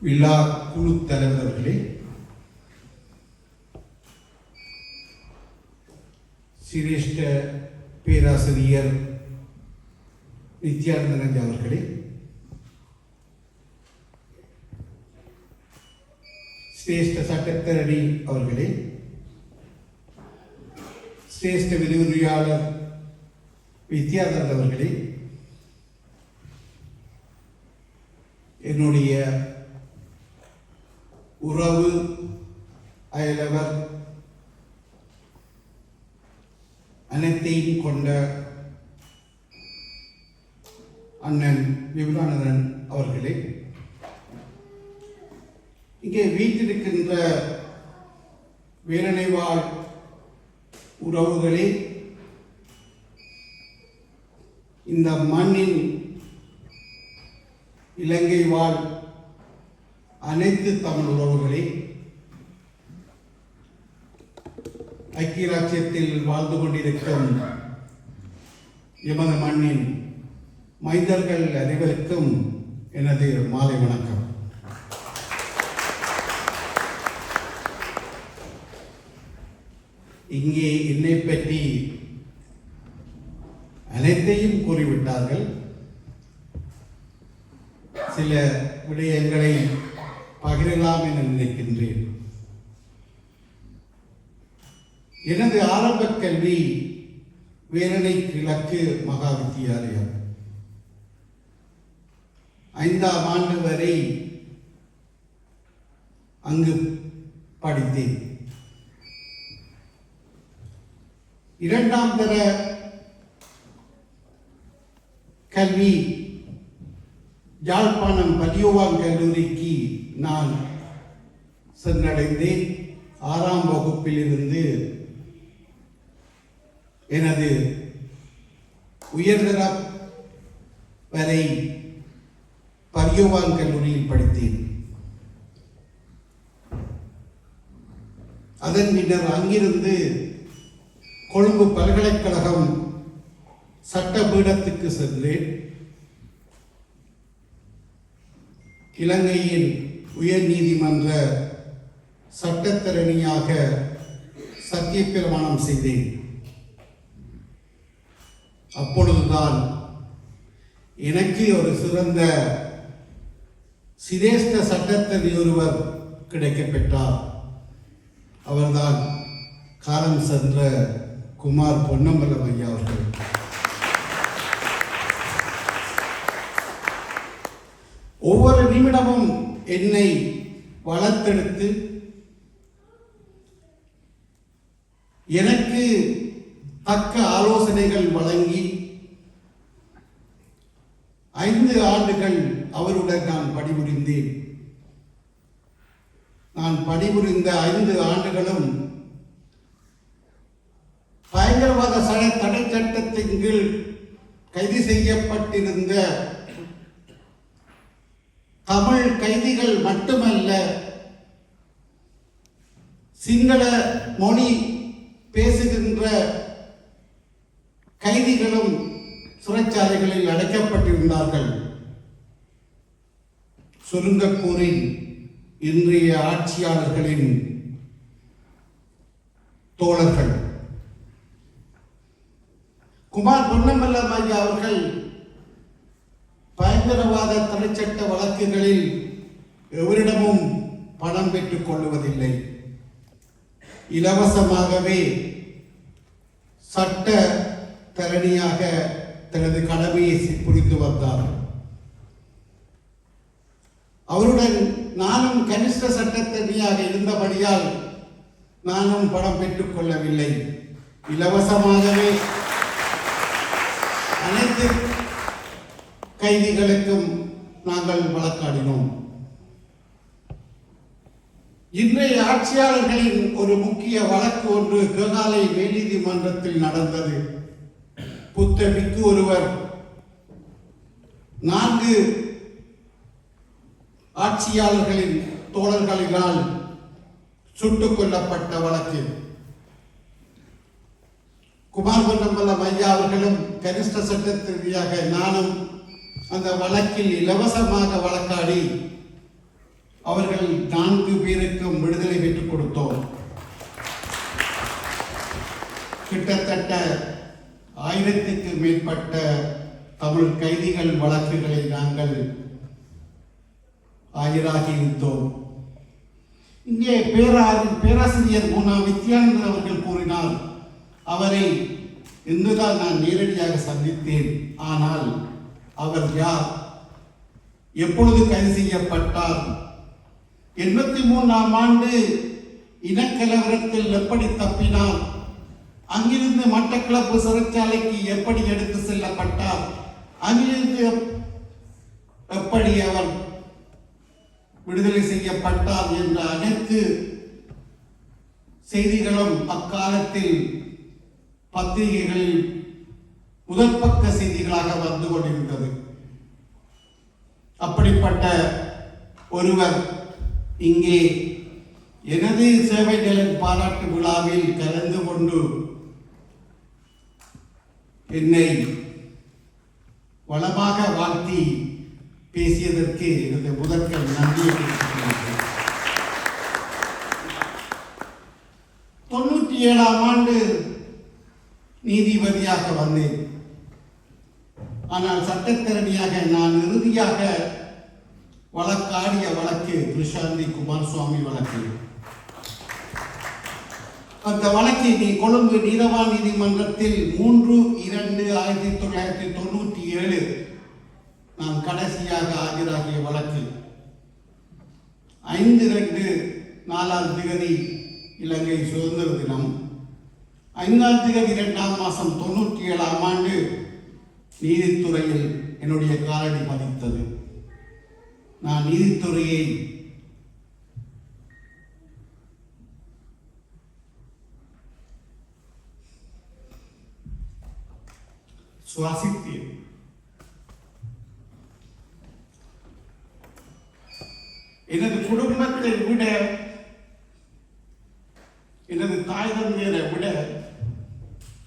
விழா குழு தலைவர்களே, சிரேஷ்ட பேராசிரியர் நித்யானந்தன் அவர்களே, சிரேஷ்ட சட்டத்தரணி அவர்களே, சிரேஷ்ட விரிவுரையாளர் வித்யாதர் அவர்களே, என்னுடைய உறவு அயலவர் அனைத்தையும் கொண்ட அண்ணன் விபுலானந்தன் அவர்களே, இங்கே வீட்டிருக்கின்ற வீரனை வாழ் உறவுகளே, இந்த மண்ணின் இலங்கை வாழ் அனைத்து தமிழ் உறவுகளே, ஐக்கிய ராஜ்யத்தில் வாழ்ந்து கொண்டிருக்கும் எமது மண்ணின் மைந்தர்கள் அனைவருக்கும் எனது மாலை வணக்கம். இங்கே என்னை பற்றி அனைத்தையும் கூறிவிட்டார்கள். சில விடயங்களை பகிரலாம் என நினைக்கின்றேன். எனது ஆரம்ப கல்வி வேலனை கிழக்கு மகா வித்தியாலயம் 5ஆம் ஆண்டு வரை அங்கு படித்தேன். 2ஆம் தர கல்வி யாழ்ப்பாணம் பலியோவான் கல்லூரிக்கு நான் சென்றடைந்தேன். 6ஆம் வகுப்பிலிருந்து எனது உயர்தர வரை பலியோவான் கல்லூரியில் படித்தேன். அதன் பின்னர் அங்கிருந்து கொழும்பு பல்கலைக்கழகம் சட்ட பீடத்துக்கு சென்றேன். இலங்கையின் உயர் நீதிமன்ற சட்டத்தரணியாக சத்திய பிரமாணம் செய்தேன். அப்பொழுதுதான் எனக்கு ஒரு சிறந்த சிரேஷ்ட சட்டத்தரணி ஒருவர் கிடைக்கப்பெற்றார். அவர்தான் காலம் சென்ற குமார் பொன்னம்பலம் ஐயா அவர்கள். ஒவ்வொரு நிமிடமும் என்னை வளர்த்தெடுத்து எனக்கு தக்க ஆலோசனைகள் வழங்கி 5 ஆண்டுகள் அவருடன் நான் பணிபுரிந்தேன். நான் பணிபுரிந்த 5 ஆண்டுகளும் பயங்கரவாத தடை சட்டத்தின் கீழ் கைது செய்யப்பட்டிருந்த தமிழ் கைதிகள் மட்டுமல்ல, சிங்கள மொழி பேசுகின்ற கைதிகளும் சிறைச்சாலைகளில் அடைக்கப்பட்டிருந்தார்கள். சுருங்கக்கூறி இன்றைய ஆட்சியாளர்களின் தோழர்கள் குமார் பொன்னம்பலம் ஐயா அவர்கள் பயங்கரவாத தடைச்சட்ட வழக்குகளில் எவரிடமும் பணம் பெற்றுக் கொள்வதில்லை. இலவசமாகவே சட்ட தரணியாக தனது கடமையை புரிந்து வந்தார். அவருடன் நானும் கனிஷ்ட சட்டத்தரணியாக இருந்தபடியால் நானும் பணம் பெற்றுக் கொள்ளவில்லை. இலவசமாகவே அனைத்து கைதிகளுக்கும் நாங்கள் வழக்காடினோம். இன்றைய ஆட்சியாளர்களின் ஒரு முக்கிய வழக்கு ஒன்று கேகாலை மேல்நீதிமன்றத்தில் நடந்தது. புத்தபிக்கு ஒருவர் 4 ஆட்சியாளர்களின் தோழர்களினால் சுட்டுக் கொல்லப்பட்ட வழக்கு. குமார் பொன்னம்பலம் ஐயா அவர்களும் கனிஷ்ட சட்டத்திற்காக நானும் அந்த வழக்கில் இலவசமாக வழக்காடி அவர்கள் 4 பேருக்கும் விடுதலை பெற்றுக் கொடுத்தோம். கிட்டத்தட்ட 1000க்கு மேற்பட்ட தமிழ் கைதிகள் வழக்குகளை நாங்கள் ஆஜராகியிருந்தோம். இங்கே பேராசிரியர் குணா வித்யானந்தன் அவர்கள் கூறினார், அவரை இன்றுதான் நான் நேரடியாக சந்தித்தேன். ஆனால் அவர் யார், எப்பொழுது கைது செய்யப்பட்டார், 83ஆம் ஆண்டு இனக்கலவரத்தில் எப்படி தப்பினார், அங்கிருந்து மட்டக்களப்பு சிறைச்சாலைக்கு எப்படி எடுத்து செல்லப்பட்டார், அங்கிருந்து எப்படி அவர் விடுதலை செய்யப்பட்டார் என்ற அனைத்து செய்திகளும் அக்காலத்தில் பத்திரிகைகளில் முதல் பக்க செய்திகளாக வந்து கொண்டிருந்தது. அப்படிப்பட்ட ஒருவர் இங்கே எனது சேவை நலன் பாராட்டு விழாவில் கலந்து கொண்டு என்னை வளமாக வாழ்த்தி பேசியதற்கு எனது முதற்கண் நன்றியை தெரிவித்துக் 97ஆம் ஆண்டு நீதிபதியாக வந்தேன். ஆனால் சட்டத்தரணியாக நான் இறுதியாக வழக்காடிய வழக்கு கிருஷாந்தி குமாரசுவாமி வழக்கு. அந்த வழக்கை கொழும்பு நீதவான் நீதிமன்றத்தில் 3/2/1997 நான் கடைசியாக ஆஜராகிய வழக்கு. 5/2/4 இலங்கை சுதந்திர தினம், 5/2 மாதம் 97ஆம் ஆண்டு நீதித்துறையில் என்னுடைய காலடி பதித்தது. நான் நீதித்துறையை சுவாசித்தேன். எனது குடும்பத்தை விட, எனது தாய் தந்தையரை விட,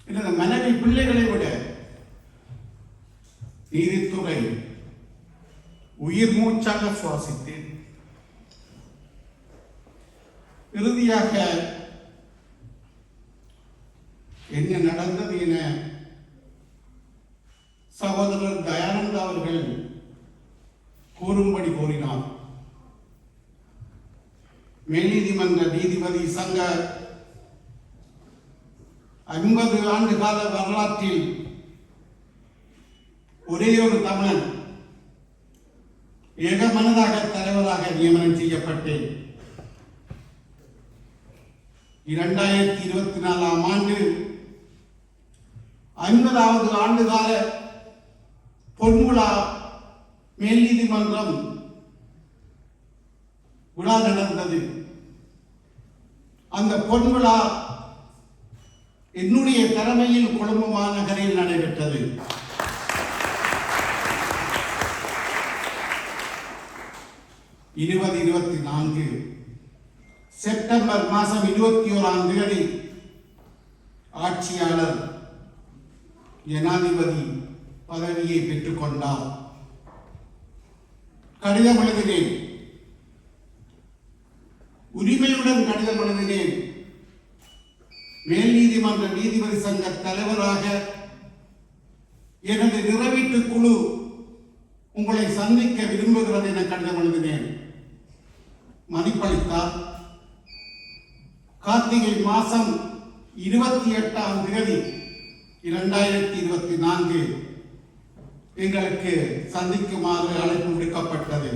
எனது மனைவி பிள்ளைகளை விட நீதித்துறை உயிர் மூச்சாக சுவாசித்தேன். இறுதியாக என்ன நடந்தது என சகோதரர் தயானந்தா அவர்கள் கூறும்படி கோரினார். மேல் நீதிமன்ற நீதிபதி சங்க 50 ஆண்டு கால வரலாற்றில் ஒரே ஒரு தமிழன் ஏகமனதாக தலைவராக நியமனம் செய்யப்பட்டேன். 2024ஆம் ஆண்டு 50வது ஆண்டுகால பொன்விழா மேல் நீதிமன்றம் விழா நடந்தது. அந்த பொன்விழா என்னுடைய தலைமையில் கொழும்பு மாநகரில் நடைபெற்றது. செப்டம்பர் மாதம் 21ஆம் தேதி ஆட்சியாளர் ஜனாதிபதி பதவியை பெற்றுக் கொண்டார். கடிதம் எழுதினேன், உரிமையுடன் கடிதம் எழுதினேன். மேல் நீதிமன்ற நீதிபதி சங்க தலைவராக எனது நிறைவேற்று குழு உங்களை சந்திக்க விரும்புகிறது என கடிதம் எழுதினேன். மதிப்பளித்தார். கார்த்திகை மாதம் 28ஆம் தேதி 2024 எங்களுக்கு சந்திக்குமாறு அழைப்பு விடுக்கப்பட்டது.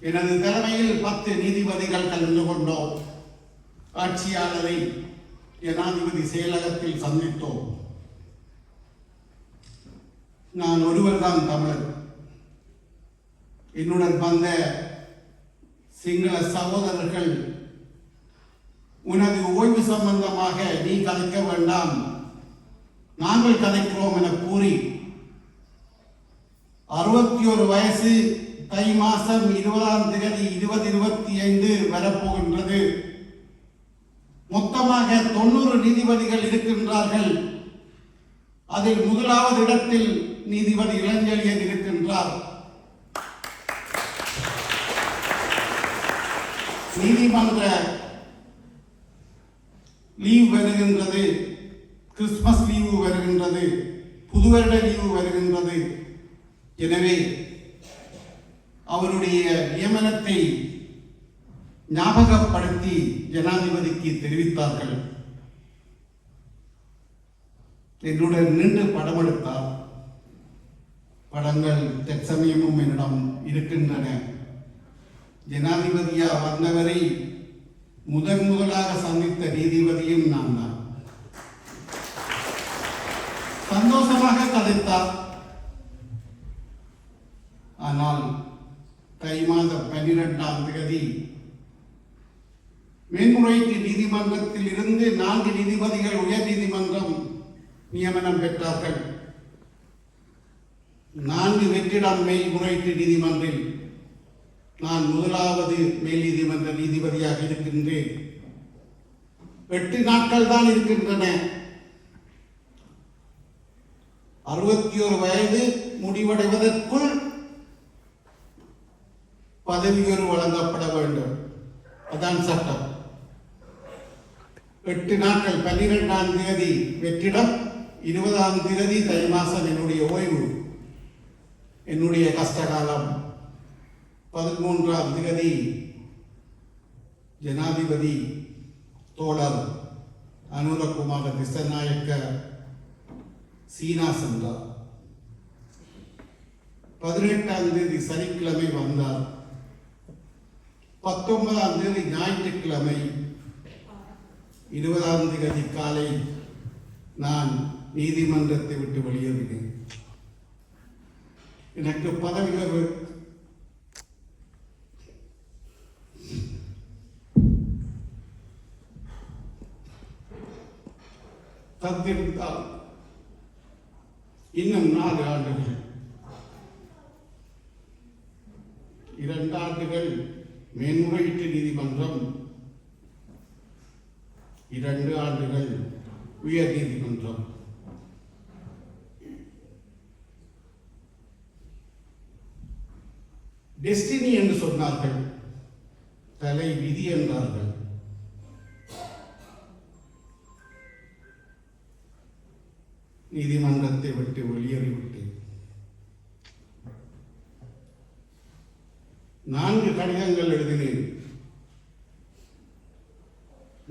எனது தலைமையில் 10 நீதிபதிகள் கலந்து கொண்டோம். ஆட்சியாளரை ஜனாதிபதி செயலகத்தில் சந்தித்தோம். நான் ஒருவர்தான் தமிழர். என்னுடன் வந்த சிங்கள சகோதரர்கள், உனது ஓய்வு சம்பந்தமாக நீ கதைக்க வேண்டாம், நாங்கள் கதைக்கிறோம் என கூறி 61 வயசு தை மாதம் 20ஆம் தேதி 2025 வரப்போகின்றது. மொத்தமாக 90 நீதிபதிகள் இருக்கின்றார்கள். அதில் முதலாவது இடத்தில் நீதிபதி இளஞ்செழியன் இருக்கின்றார். நீதிமன்ற லீவ் வருகின்றது, கிறிஸ்துமஸ் லீவு வருகின்றது, புதுவருட லீவு வருகின்றது. எனவே அவருடைய நியமனத்தை ஞாபகப்படுத்தி ஜனாதிபதிக்கு தெரிவித்தார்கள். என்னுடன் நின்று படம் எடுத்தார். படங்கள் தற்சமயமும் என்னிடம் இருக்கின்றன. ஜனாதிபதியா வந்தவரை முதலாக சந்தித்த நீதிபதியும் நான் தான். சந்தோஷமாக கதைத்தார். ஆனால் தை மாதம் 12ஆம் தேதி மேன்முறையீட்டு நீதிமன்றத்தில் இருந்து 4 நீதிபதிகள் உயர் நீதிமன்றம் நியமனம் பெற்றார்கள். 4 வெற்றிடம் மேல்முறையீட்டு நீதிமன்றில் நான் 1வது மேல் நீதிமன்ற நீதிபதியாக இருக்கின்றேன். 8 நாட்கள் தான் இருக்கின்றன. 61 வயது முடிவடைவதற்குள் பதவி உயர்வு வழங்கப்பட வேண்டும். அதான் சட்டம். 8 நாட்கள் 12ஆம் தேதி வெற்றிடம், 20ஆம் தேதி தை மாசம் என்னுடைய ஓய்வு, என்னுடைய கஷ்டகாலம். 13ஆம் தேதி ஜனாதிபதி தோழர் அனுரகுமார திசநாயக்க சீனா சென்றார். 18ஆம் தேதி சனிக்கிழமை வந்தார். 19ஆம் தேதி ஞாயிற்றுக்கிழமை, 20ஆம் தேதி காலை நான் நீதிமன்றத்தை விட்டு வெளியேறினேன். எனக்கு பதவி உயர்வு தந்திருந்தால் இன்னும் 4 ஆண்டுகள், 2 ஆண்டுகள் மேன்முறையீட்டு நீதிமன்றம், 2 ஆண்டுகள் உயர் நீதிமன்றம். டெஸ்டினி என்று சொன்னார்கள், தலை விதி என்றார்கள். நீதிமன்றத்தை விட்டு வெளியேறிவிட்டேன். 4 கடிதங்கள் எழுதினேன்.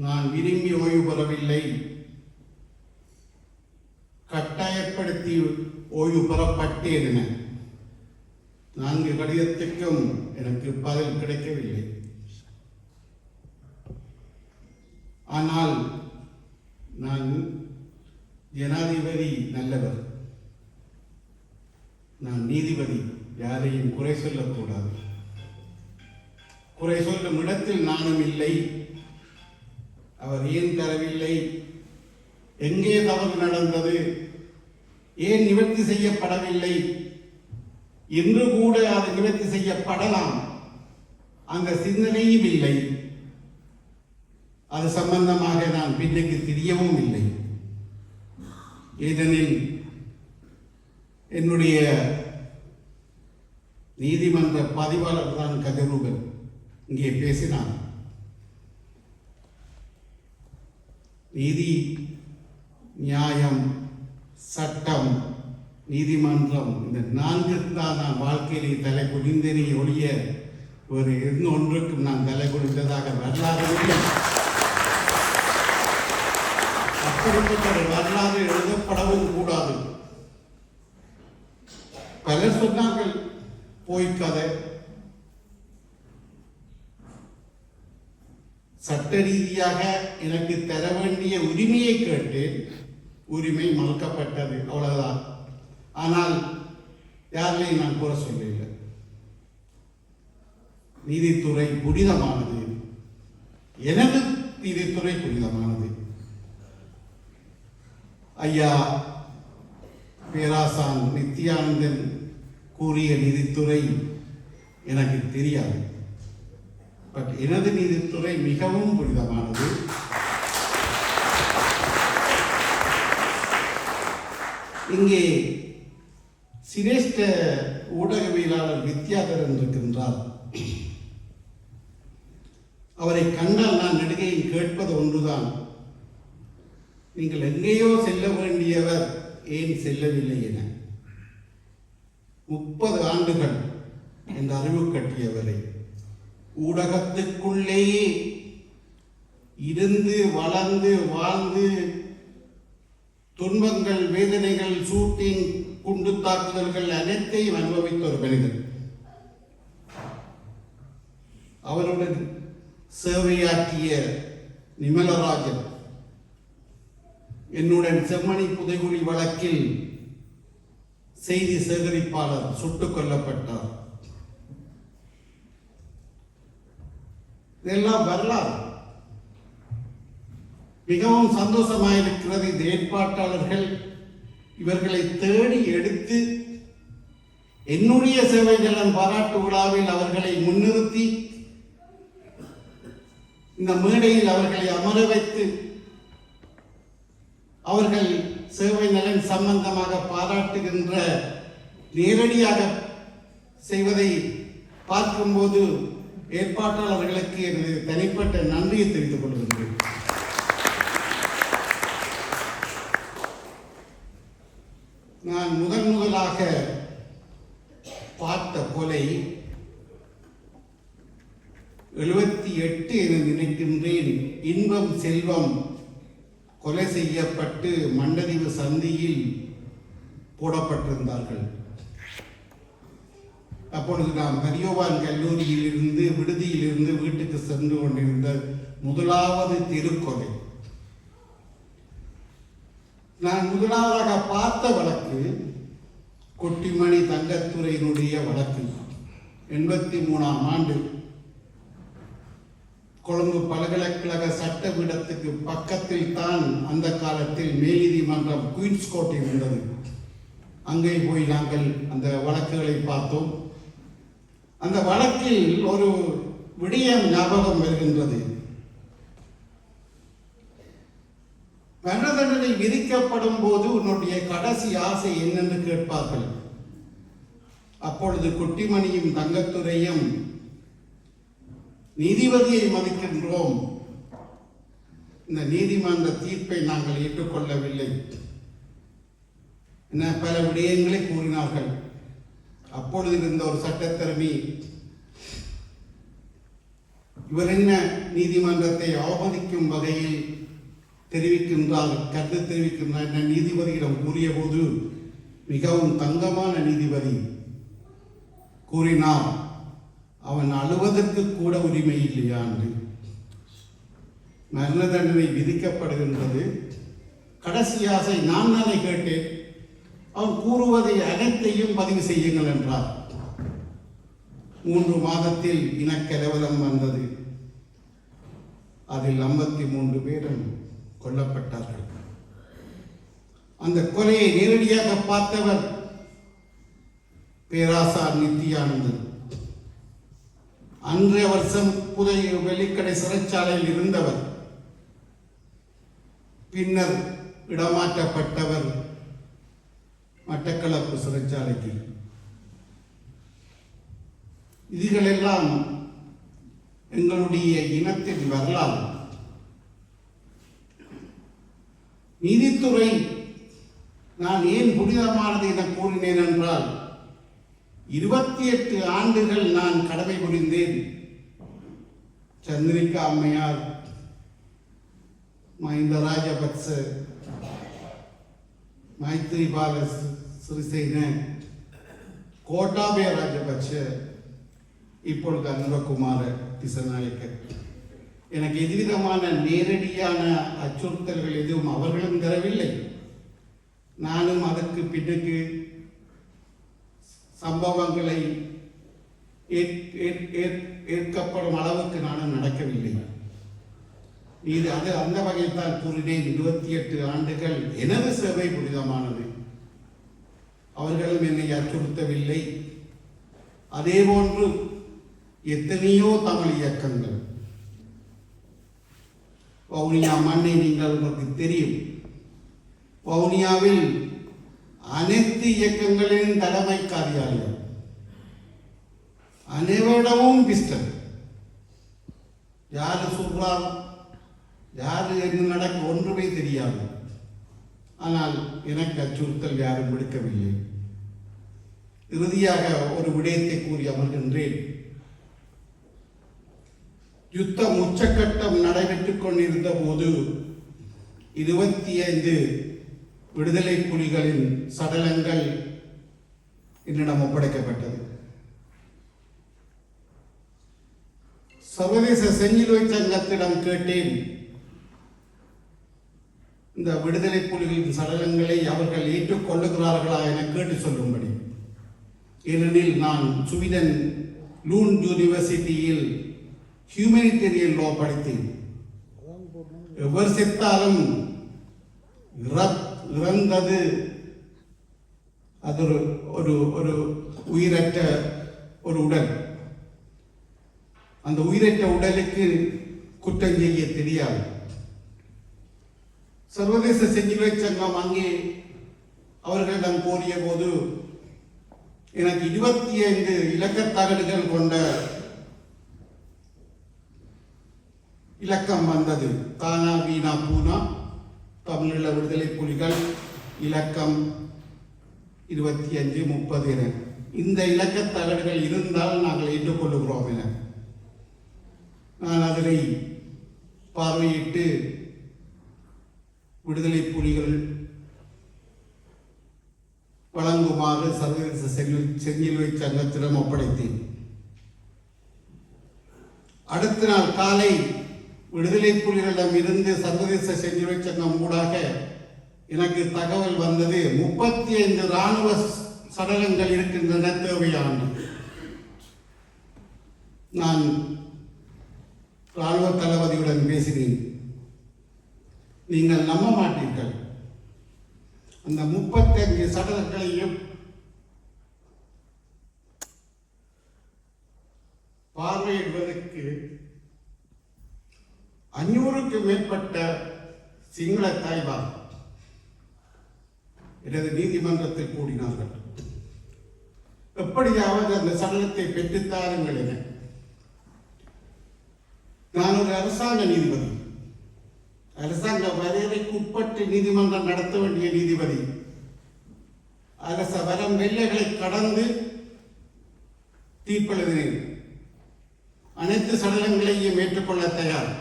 நான் விரும்பி ஓய்வு பெறவில்லை, கட்டாயப்படுத்தி ஓய்வு பெறப்பட்டேன் என 4 கடிதத்துக்கும் எனக்கு பதில் கிடைக்கவில்லை. ஆனால் நான் ஜனாதிபதி நல்லவர், நான் நீதிபதி, யாரையும் குறை சொல்லக்கூடாது. குறை சொல்லும் இடத்தில் நானும் இல்லை. அவர் ஏன் தரவில்லை, எங்கே தவறு நடந்தது, ஏன் நிவர்த்தி செய்யப்படவில்லை என்று கூட அது நிவர்த்தி செய்யப்படலாம், அந்த சிந்தனையும் இல்லை. அது சம்பந்தமாக நான் பின்னுக்கு தெரியவும் இல்லை. ஏனெனில் என்னுடைய நீதிமன்ற பதிவாளர் தான் கதிரூபன் இங்கே பேசினார். நீதி, நியாயம், சட்டம், நீதிமன்றம், இந்த 4 தான் நான் வாழ்க்கையிலே தலை குனிந்தேனே ஒழிய ஒரு இன்னொன்றுக்கும் நான் தலை குனிந்ததாக வரலாறு இல்லை. அப்படிப்பட்ட வரலாறு எழுதப்படவும் கூடாது. பலர் சொன்னார்கள் போய்க்கதை. சட்ட ரீதியாக எனக்கு தர வேண்டிய உரிமையை கேட்டு உரிமை மறுக்கப்பட்டது, அவ்வளவுதான். ஆனால் யாரையும் நான் கூற சொல்லவில்லை. நீதித்துறை புனிதமானது, எனது நீதித்துறை புனிதமானது. ஐயா பேராசான் நித்யானந்தன் கூறிய நீதித்துறை எனக்கு தெரியாது. பட் எனது நீதித்துறை மிகவும் புனிதமானது. இங்கே சிரேஷ்ட ஊடகவியலாளர் வித்யாதரன் இருக்கின்றார். அவரை கண்டால் நான் நெடுகையில் கேட்பது ஒன்றுதான், நீங்கள் எங்கேயோ செல்ல வேண்டியவர் ஏன் செல்லவில்லை என. 30 ஆண்டுகள் என்ற அறிவு கட்டியவரை ஊடகத்துக்குள்ளேயே இருந்து வளர்ந்து வாழ்ந்து துன்பங்கள், வேதனைகள், ஷூட்டிங், குண்டு தாக்குதல்கள் அனைத்தையும் அனுபவித்த ஒரு மனிதன். அவருடன் சேவையாற்றிய நிமலராஜன் என்னுடன் செம்மணி புதைகுழி வழக்கில் செய்தி சேகரிப்பாளர் சுட்டுக் கொல்லப்பட்டார். இதெல்லாம் வரலாறு. மிகவும் சந்தோஷமாயிருக்கிறது. இந்த ஏற்பாட்டாளர்கள் இவர்களை தேடி எடுத்து என்னுடைய சேவை நலன் பாராட்டு விழாவில் அவர்களை முன்னிறுத்தி இந்த மேடையில் அவர்களை அமர வைத்து அவர்கள் சேவை நலன் சம்பந்தமாக பாராட்டுகின்ற நேரடியாக செய்வதை பார்க்கும்போது ஏற்பாட்டாளர்களுக்கு எனது தனிப்பட்ட நன்றியை தெரிவித்துக் கொள்கின்றேன். நான் முதலாக பார்த்த கொலை 78 என நினைக்கின்றேன். இன்பம் செல்வம் கொலை செய்யப்பட்டு மண்டதீவு சந்தியில் போடப்பட்டிருந்தார்கள். அப்பொழுது நான் பரியோவான் கல்லூரியில் இருந்து விடுதியில் இருந்து வீட்டுக்கு சென்று கொண்டிருந்த முதலாவது திருக்கொலை. நான் முதலாவதாக பார்த்த வழக்கு கொட்டிமணி தங்கத்துறையினுடைய வழக்கு. 83ஆம் ஆண்டு கொழும்பு பல்கலைக்கழக சட்டப்பீடத்துக்கு பக்கத்தில் தான் அந்த காலத்தில் மேல் நீதிமன்றம் குயின்ஸ் கோர்ட் இருந்தது. அங்கே போய் நாங்கள் அந்த வழக்குகளை பார்த்தோம். அந்த வழக்கில் ஒரு விடயம் ஞாபகம் வருகின்றது. மரண தண்டனை விதிக்கப்படும் போது உன்னுடைய கடைசி ஆசை என்னென்று கேட்பார்கள். அப்பொழுது குட்டிமணியும் தங்கத்துறையும் நீதிபதியை மதிக்கின்றோம், இந்த நீதிமன்ற தீர்ப்பை நாங்கள் ஏற்றுக்கொள்ளவில்லை என பல விடயங்களை கூறினார்கள். அப்பொழுது இருந்த ஒரு சட்டத்தரணி, இவர் என்ன நீதிமன்றத்தை அவமதிக்கும் வகையில் தெரிவிக்கின்றார், கருத்து தெரிவிக்கின்றார் என நீதிபதியிடம் கூறிய போது மிகவும் தங்கமான நீதிபதி கூறினார், அவன் அழுவதற்கு கூட உரிமை இல்லையா என்று. மரண தண்டனை விதிக்கப்படுகின்றது. கடைசி ஆசை நான் தானே கேட்டேன், அவன் கூறுவதை அனைத்தையும் பதிவு செய்யுங்கள் என்றார். 3 மாதத்தில் இனக்கலவரம் வந்தது. அதில் 53 பேரும் கொல்லப்பட்டார்கள். அந்த கொலையை நேரடியாக பார்த்தவர் பேராசார் நித்யானந்தன். அன்றைய வருஷம் வெள்ளிக்கடை சிறைச்சாலையில் இருந்தவர். பின்னர் இடமாற்றப்பட்டவர் மட்டக்களப்பு சிறைச்சாலைக்கு. இதுகளெல்லாம் எங்களுடைய இனத்தின் வரலாறு. நீதித்துறை நான் ஏன் புனிதமானது என கூறினேன் என்றால், 28 ஆண்டுகள் நான் கடமை புரிந்தேன். சந்திரிகா அம்மையார், மஹிந்த ராஜபக்ச, மைத்ரிபால சிறிசேன, கோட்டாபய ராஜபக்ஷ, இப்பொழுது அனுரகுமார திசநாயக்க. எனக்கு எதுவிதமான நேரடியான அச்சுறுத்தல்கள் எதுவும் அவர்களும் தரவில்லை. நானும் அதற்கு பின்னுக்கு சம்பவங்களை ஏற்கப்படும் அளவுக்கு நானும் நடக்கவில்லை. இது அது அந்த வகையில் தான் கூறினேன். 28 ஆண்டுகள் எனது சேவை புனிதமானது. அவர்களும் என்னை அச்சுறுத்தவில்லை. அதே போன்று எத்தனையோ தமிழ் இயக்கங்கள், வவுனியா மண்ணை நீங்கள் உங்களுக்கு தெரியும். வவுனியாவில் அனைத்து இயக்கங்களின் தலைமை காரியாலயம், அனைவரிடமும் பிஸ்டல், யாரு சொல்றார், யாரு என்ன நடக்க ஒன்றுமே தெரியாது. ஆனால் எனக்கு அச்சுறுத்தல் யாரும் விடுக்கவில்லை. இறுதியாக ஒரு விடயத்தை கூறி அமர்கின்றேன். யுத்தம் உச்சக்கட்டம் நடைபெற்றுக் கொண்டிருந்த போது 25 விடுதலை புலிகளின் சடலங்கள் என்னிடம் ஒப்படைக்கப்பட்டது. சர்வதேச செஞ்சிலுவை சங்கத்திடம் கேட்டேன், இந்த விடுதலை புலிகளின் சடலங்களை அவர்கள் ஏற்றுக்கொள்ளுகிறார்களா என கேட்டு சொல்லும்படி. ஏனெனில் நான் ஸ்வீடன் லூன் யூனிவர்சிட்டியில் ஹியூமனிடேரியன் லா படித்தேன். எவர் செத்தாலும் இறந்தது அது ஒரு ஒரு உயிரற்ற ஒரு உடல். அந்த உயிரற்ற உடலுக்கு குற்றம் செய்ய தெரியாது. சர்வதேச செஞ்சிலுவை சங்கம் அங்கே அவர்களிடம் கோரிய போது எனக்கு 25 இலக்கத்தகடுகள் கொண்ட இலக்கம் வந்தது. தானா வீணா பூனா தமிழீழ விடுதலை புலிகள் இலக்கம் 25, 30 என இந்த இலக்கத்தகடுகள் இருந்தால் நாங்கள் ஏற்றுக்கொள்ளுகிறோம் என நான் அதனை பார்வையிட்டு விடுதலை புலிகள் வழங்குமாறு சர்வதேச செஞ்சிலுவை சங்கத்திடம் ஒப்படைத்தேன். அடுத்த நாள் காலை விடுதலை புலிகளிடம் இருந்து சர்வதேச செஞ்சிலுவை சங்கம் ஊடாக எனக்கு தகவல் வந்தது, 35 இராணுவ சடலங்கள் இருக்கின்றன தேவையான. நான் இராணுவ தளபதியுடன் பேசினேன். நீங்கள் நம்ப மாட்டீர்கள், அந்த 35 சடலங்களையும் பார்வையிடுவதற்கு 500க்கு மேற்பட்ட சிங்கள தாய்வார் எனது நீதிமன்றத்தில் கூடினார்கள். எப்படியாவது அந்த சடலத்தை பெற்றுத்தாருங்கள் என. நான் ஒரு அரசாங்க நீதிபதி, அரசாங்க வரையறைக்கு உட்பட்டு நீதிமன்றம் நடத்த வேண்டிய நீதிபதி. அரச வரம் எல்லைகளை கடந்து தீர்ப்பெழுதினேன். அனைத்து சடலங்களையும் ஏற்றுக்கொள்ள தயார்,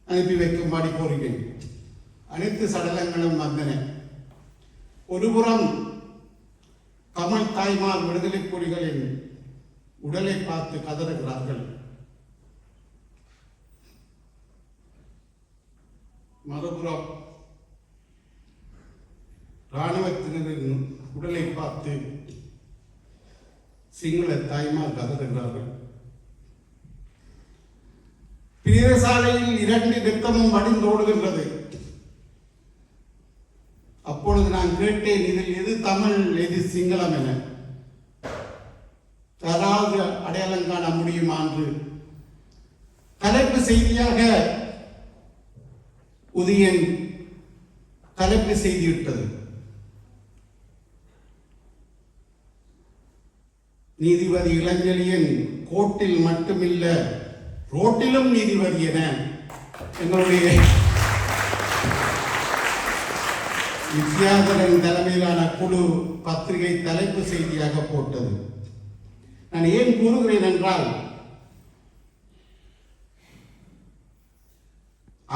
அனுப்பி வைக்கும்படி கோருகிறேன். அனைத்து சடலங்களும் வந்தன. ஒருபுறம் தமிழ் தாய்மார் விடுதலை புலிகளின் உடலை பார்த்து கதறுகிறார்கள், மறுபுறம் இராணுவத்தினரின் உடலை பார்த்து சிங்கள தாய்மார் கதறுகிறார்கள். பிரேதசாலையில் 2 ரத்தமும் வடிந்தோடுகின்றது. அப்பொழுது நான் கேட்டேன், இதில் எது தமிழ் எது சிங்களம் என யாராவது அடையாளம் காண முடியுமா என்று தலைப்பு செய்தியாக உதயன் தலைப்பு செய்திவிட்டது. நீதிபதி இளஞ்செழியன் கோர்ட்டில் மட்டுமில்ல ரோட்டிலும் நீதிபதி என எங்களுடைய வித்யாதரன் தலைமையிலான குழு பத்திரிகை தலைப்பு செய்தியாக போட்டது. நான் ஏன் கூறுகிறேன் என்றால்,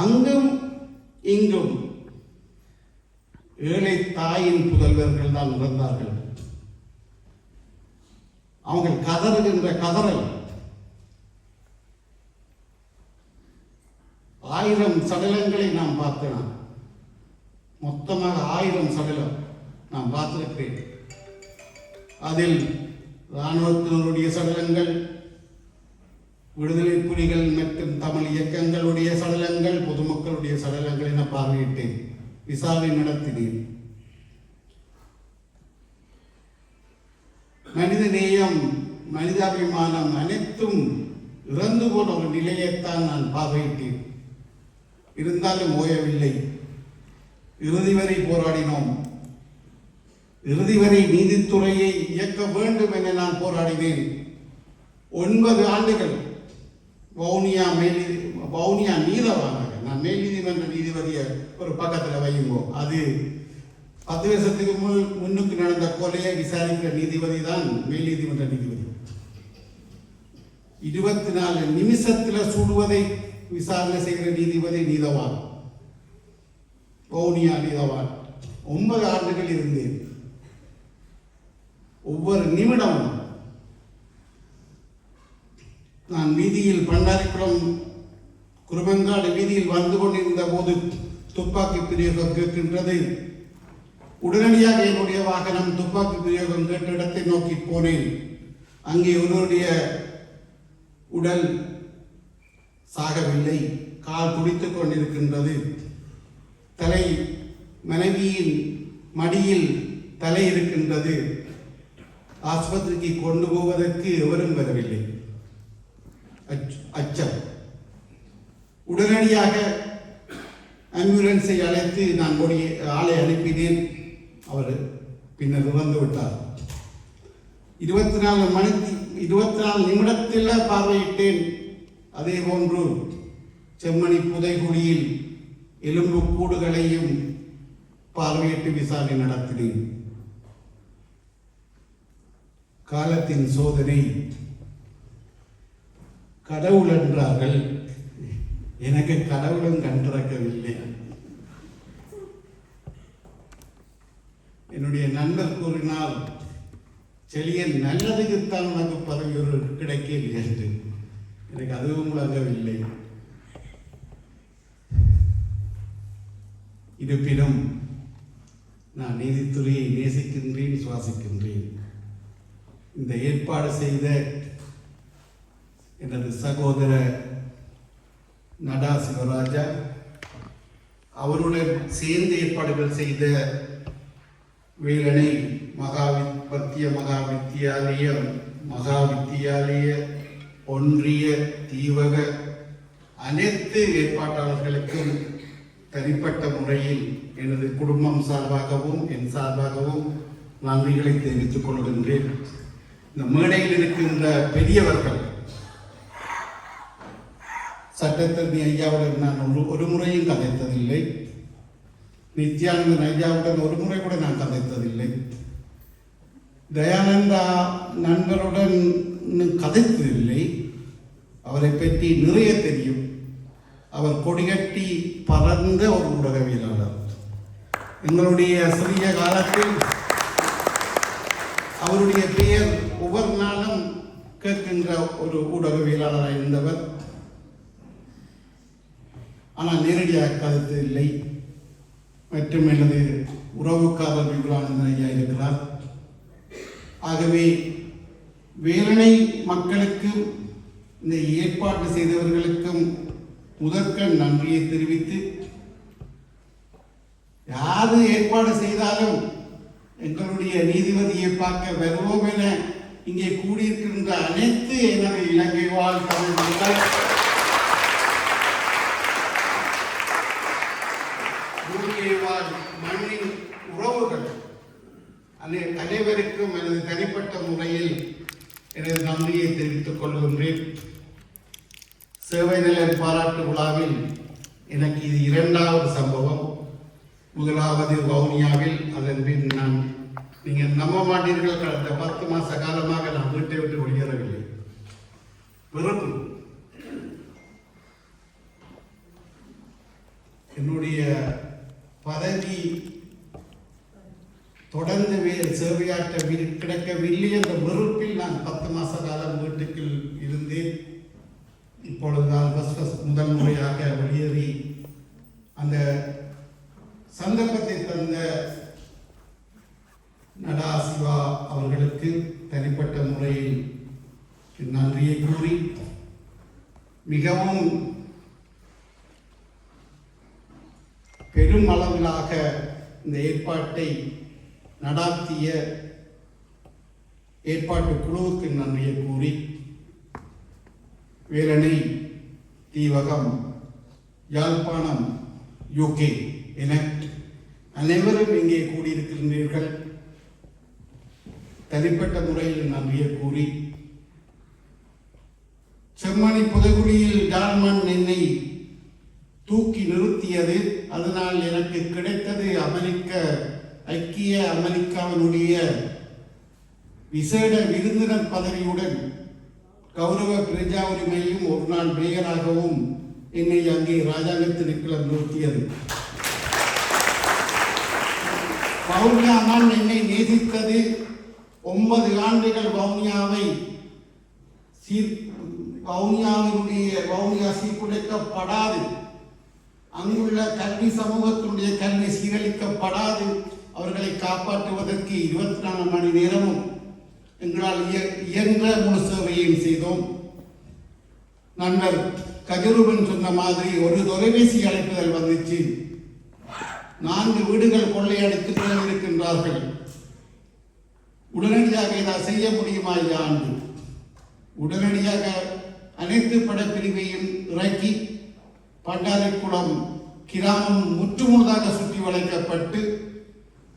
அங்கும் இங்கும் ஏழை தாயின் புதல்வர்கள் தான் இறந்தார்கள். அவங்க கதறுகின்ற கதறல் 1000 சடலங்களை நாம் பார்த்தேன். மொத்தமாக 1000 சடலம் நாம் பார்த்திருக்கிறேன். அதில் இராணுவத்தினருடைய சடலங்கள், விடுதலை புலிகள் மற்றும் தமிழ் இயக்கங்களுடைய சடலங்கள், பொதுமக்களுடைய சடலங்கள் என பார்வையிட்டேன், விசாரணை நடத்தினேன். மனித நேயம், மனிதாபிமானம் அனைத்தும் இறந்து போன ஒரு நிலையைத்தான் நான் பார்வையிட்டேன். இருந்தாலும் ஓயவில்லை. இறுதி வரை போராடினோம். இறுதி வரை நீதித்துறையை இயக்க வேண்டும் என நான் போராடினேன். 9 ஆண்டுகள் வவுனியா நீதவானாக. நான் மேல் நீதிமன்ற நீதிபதியை ஒரு பக்கத்தில் வையுங்கோ. அது 10 வருஷத்துக்கு முன்னுக்கு நடந்த கொலையை விசாரிக்கிற நீதிபதி தான் மேல் நீதிமன்ற நீதிபதி. 24 நிமிஷத்தில் சுடுவதை விசாரணை செய்கிற நீதிபதி நீதவான், வவுனியா நீதவான். 9 ஆண்டுகள் இருந்தேன். ஒவ்வொரு நிமிடமும் நான் வீதியில் பண்டாரிக்குளம் குருமங்காடு வீதியில் வந்து கொண்டிருந்த போது துப்பாக்கி பிரயோகம் கேட்கின்றது. உடனடியாக என்னுடைய வாகனம் துப்பாக்கி பிரயோகம் கேட்ட இடத்தை நோக்கி போனேன். அங்கே ஒருவருடைய உடல் சாகவில்லை, கால் துடித்துக் கொண்டிருக்கின்றது. தலை மனைவியின் மடியில் தலை இருக்கின்றது. ஆஸ்பத்திரிக்கு கொண்டு போவதற்கு எவரும் வரவில்லை. அச்சம். உடனடியாக ஆம்புலன்ஸை அழைத்து நான் ஆளை அனுப்பினேன். அவர் பின்னர் இறந்து விட்டார். 24 நிமிடத்தில் பார்வையிட்டேன். அதே போன்று செம்மணி புதைகுழியில் எலும்பு கூடுகளையும் பார்வையிட்டு விசாரணை நடத்தினேன். காலத்தின் சோதனை. கடவுள் என்றார்கள், எனக்கு கடவுளும் கண்டிருக்கவில்லை. என்னுடைய நண்பர் கூறினால், செழியன் நல்லதுக்குத்தான் உனக்கு பதவி ஒரு கிடைக்கவில்லை என்று. எனக்கு அதுவும் விளங்கவில்லை. இருப்பினும் நான் நீதித்துறையை நேசிக்கின்றேன், சுவாசிக்கின்றேன். இந்த ஏற்பாடு செய்த எனது சகோதர நடா சிவராஜா, அவருடன் சேர்ந்து ஏற்பாடுகள் செய்த வேலனை மத்திய மகாவித்தியாலய ஒன்றிய தீவக அனைத்து ஏற்பாட்டாளர்களுக்கும் தனிப்பட்ட முறையில் எனது குடும்பம் சார்பாகவும் என் சார்பாகவும் நன்றிகளை தெரிவித்துக் கொள்கின்றேன். இந்த மேடையில் இருக்கின்ற பெரியவர்கள், சட்டத்தரணி ஐயாவுடன் நான் ஒரு முறையும் கதைத்ததில்லை. நித்யானந்தன் ஐயாவுடன் ஒரு முறை கூட நான் கதைத்ததில்லை. தயானந்தா நண்பருடன் கதைத்ததில்லை. அவரை பற்றி நிறைய தெரியும். அவர் கொடிகட்டி பறந்த ஒரு ஊடகவியலாளர். எங்களுடைய சிறிய காலத்தில் அவருடைய பெயர் ஒவ்வொரு நாளும் கேட்கின்ற ஒரு ஊடகவியலாளராக இருந்தவர். ஆனால் நேரடியாக கதைத்ததில்லை. மற்றும் எனது உறவுக்காரர் விபுலானந்தன் ஐயா இருக்கிறார். ஆகவே வேலனை மக்களுக்கும் இந்த ஏற்பாடு செய்தவர்களுக்கும் முதற்கண் நன்றியை தெரிவித்து, யாரு ஏற்பாடு செய்தாலும் எங்களுடைய நீதிபதியை பார்க்க வருவோம் என இங்கே கூடியிருக்கின்ற அனைத்து எனது இலங்கை வாழ் தமிழ் மக்கள், மண்ணின் உறவுகள் அனைவருக்கும் எனது தனிப்பட்ட முறையில் எனது நன்றியை தெரிவித்துக் கொள்கின்றேன். சேவை நிலைய பாராட்டு விழாவில் எனக்கு இது 2வது சம்பவம். முதலாவது வவுனியாவில். அதன் பின் நீங்கள் நம்ப மாட்டீர்கள், கடந்த 10 மாச காலமாக நான் வீட்டை விட்டு வெளியேறவில்லை. வெறுப்பு. என்னுடைய பதவி தொடர்ந்து சேவையாற்ற கிடைக்கவில்லை என்ற வெறுப்பில் நான் 10 மாச காலம் வீட்டுக்குள் இருந்தேன். இப்பொழுதுதான் முதல் முறையாக வெளியேறி அந்த சந்தர்ப்பத்தை தந்த நடா சிவா அவர்களுக்கு தனிப்பட்ட முறையில் நன்றியை கூறி, மிகவும் பெரும் அளவிலாக இந்த ஏற்பாட்டை நடாத்திய ஏற்பாட்டு குழுவுக்கு நன்றியை கூறி, வேலனை, தீவகம், யாழ்ப்பாணம், UK என அனைவரும் இங்கே கூடியிருக்கின்றீர்கள். தனிப்பட்ட முறையில் நன்றியை கூறி, செம்மணி செம்மணி புதைகுழியில் டால்மன் என்னை தூக்கி நிறுத்தியது. அதனால் எனக்கு கிடைத்தது ஐக்கிய அமெரிக்காவினுடைய விசேட விருந்தினர் பதவியுடன் கௌரவ பிரஜா உரிமையும் ஒரு நாள் மேயராகவும் என்னை அங்கே ராஜாங்கத்திற்கு நிறுத்தியது. வவுனியா மண் என்னை நேசித்தது. 9 ஆண்டுகள் வவுனியா சீர்குலைக்கப்படாது, அங்குள்ள கல்வி சமூகத்தினுடைய கல்வி சீரழிக்கப்படாது, அவர்களை காப்பாற்றுவதற்கு 24 மணி நேரமும் எங்களால் இயன்ற முழு சேவையையும் செய்தோம். நண்பர் கஜரூபன் சொன்ன மாதிரி ஒரு தொலைபேசி அழைப்புதல் வந்துச்சு. 4 வீடுகள் கொள்ளையடித்து இருக்கின்றார்கள், உடனடியாக இதை செய்ய முடியுமா என்று உடனடியாக அனைத்து படப்பிரிவையும் இறக்கி பண்டாரிக்குளம் கிராமம் முற்றுமுழுதாக சுற்றி வளைக்கப்பட்டு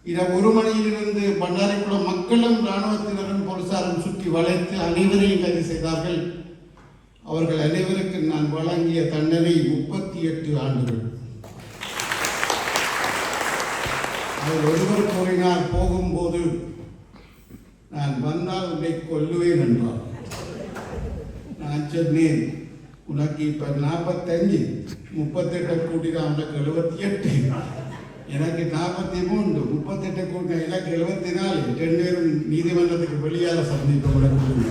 இரவு 1 மணியிலிருந்து பண்டாரிக்குளம் மக்களும் இராணுவத்தினரும் போலீசாரும் சுற்றி வளைத்து அனைவரையும் கைது செய்தார்கள். அவர்கள் அனைவருக்கு நான் வழங்கிய தண்டனை 38 ஆண்டுகள். அவர் ஒருவர் கூறினார், போகும்போது நான் வந்தால் உன்னை கொல்லுவேன் என்றார். நான் சொன்னேன், உனக்கு இப்ப 45, 38 கூட்டினா உனக்கு 78, எனக்கு 43, 38 கூட்டினா எனக்கு 74. 2 பேரும் நீதிமன்றத்துக்கு வெளியாக சந்திக்கப்படக்கூடிய.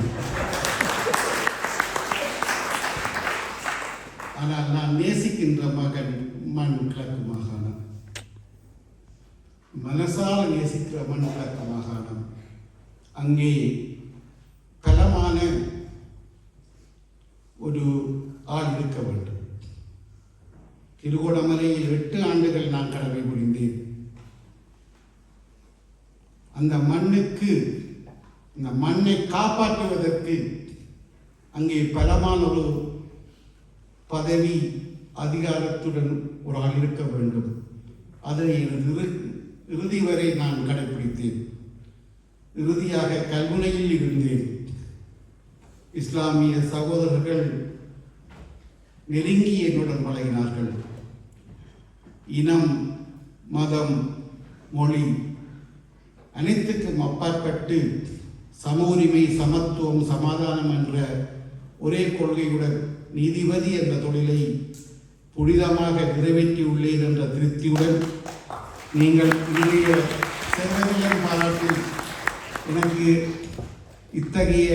ஆனால் நான் நேசிக்கின்ற மண் கிழக்கு மாகாணம், மனசால நேசிக்கிற மண் கிழக்கு மாகாணம். அங்கே பலமான ஒரு ஆள் இருக்க வேண்டும். திருகோணமலையில் 8 ஆண்டுகள் நான் கடமை புரிந்தேன். அந்த மண்ணை காப்பாற்றுவதற்கு அங்கே பலமான ஒரு பதவி அதிகாரத்துடன் ஒரு ஆள் இருக்க வேண்டும். அதை இறுதி வரை நான் கடைபிடித்தேன். இறுதியாக கல்முனையில் இருந்தேன். இஸ்லாமிய சகோதரர்கள் நெருங்கி என்னுடன் பழகினார்கள். இனம், மதம், மொழி அனைத்துக்கும் அப்பாற்பட்டு சம உரிமை, சமத்துவம், சமாதானம் என்ற ஒரே கொள்கையுடன் நீதிபதி என்ற தொழிலை புனிதமாக நிறைவேற்றியுள்ளேன் என்ற திருப்தியுடன் நீங்கள் இன்றைய செல்வநிலை பாராட்டி எனக்கு இத்தகைய